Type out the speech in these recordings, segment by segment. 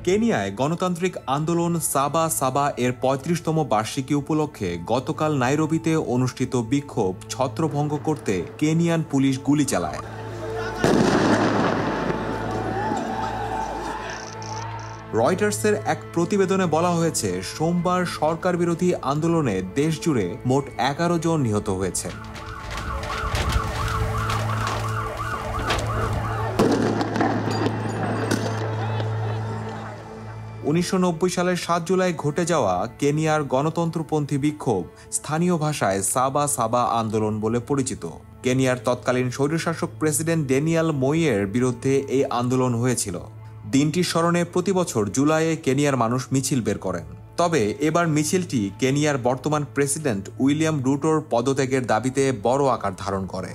কেনিয়ায় গণতান্ত্রিক আন্দোলন সাবা সাবা এর ৩৫তম বার্ষিকী উপলক্ষে গতকাল নাইরোবিতে অনুষ্ঠিত বিক্ষোভ ছত্রভঙ্গ করতে কেনিয়ান পুলিশ গুলি চালায়। রয়টার্সের এক প্রতিবেদনে বলা হয়েছে, সোমবার সরকার বিরোধী আন্দোলনে দেশজুড়ে মোট ১১ জন নিহত হয়েছে। সালের ৭ জুলাই ঘটে যাওয়া কেনিয়ার গণতন্ত্রপন্থী বিক্ষোভ স্থানীয় ভাষায় সাবা সাবা আন্দোলন বলে পরিচিত। কেনিয়ার তৎকালীন স্বৈরশাসক প্রেসিডেন্ট ড্যানিয়েল মইয়ের বিরুদ্ধে এই আন্দোলন হয়েছিল। দিনটির স্মরণে প্রতি বছর জুলাইয়ে কেনিয়ার মানুষ মিছিল বের করেন। তবে এবার মিছিলটি কেনিয়ার বর্তমান প্রেসিডেন্ট উইলিয়াম রুটোর পদত্যাগের দাবিতে বড় আকার ধারণ করে।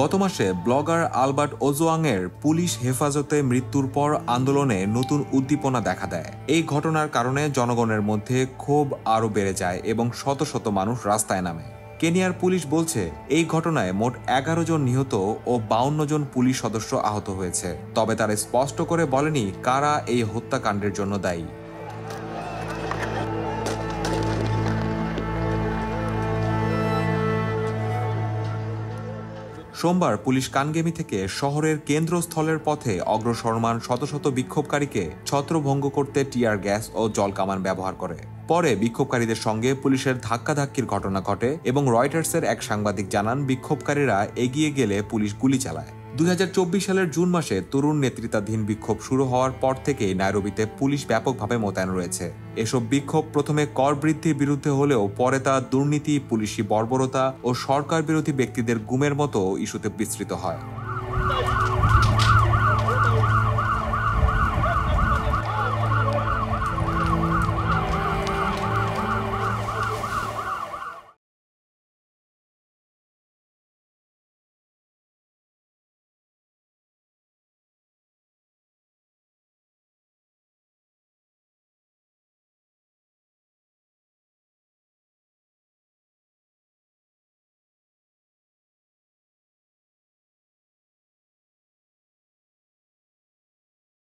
গত মাসে ব্লগার আলবার্ট ওজোয়াংয়ের পুলিশ হেফাজতে মৃত্যুর পর আন্দোলনে নতুন উদ্দীপনা দেখা দেয়। এই ঘটনার কারণে জনগণের মধ্যে ক্ষোভ আরও বেড়ে যায় এবং শত শত মানুষ রাস্তায় নামে। কেনিয়ার পুলিশ বলছে, এই ঘটনায় মোট ১১ জন নিহত ও ৫২ জন পুলিশ সদস্য আহত হয়েছে। তবে তারা স্পষ্ট করে বলেনি কারা এই হত্যাকাণ্ডের জন্য দায়ী। সোমবার পুলিশ কানগেমি থেকে শহরের কেন্দ্রস্থলের পথে অগ্রসরমান শত শত বিক্ষোভকারীকে ছত্রভঙ্গ করতে টিয়ার গ্যাস ও জলকামান ব্যবহার করে। পরে বিক্ষোভকারীদের সঙ্গে পুলিশের ধাক্কাধাক্কির ঘটনা ঘটে এবং রয়টার্সের এক সাংবাদিক জানান, বিক্ষোভকারীরা এগিয়ে গেলে পুলিশ গুলি চালায়। ২০২৪ সালের জুন মাসে তরুণ নেতৃত্বাধীন বিক্ষোভ শুরু হওয়ার পর থেকেই নাইরোবিতে পুলিশ ব্যাপকভাবে মোতায়েন রয়েছে। এসব বিক্ষোভ প্রথমে কর বৃদ্ধির বিরুদ্ধে হলেও পরে তা দুর্নীতি, পুলিশি বর্বরতা ও সরকার বিরোধী ব্যক্তিদের গুমের মতো ইস্যুতে বিস্তৃত হয়।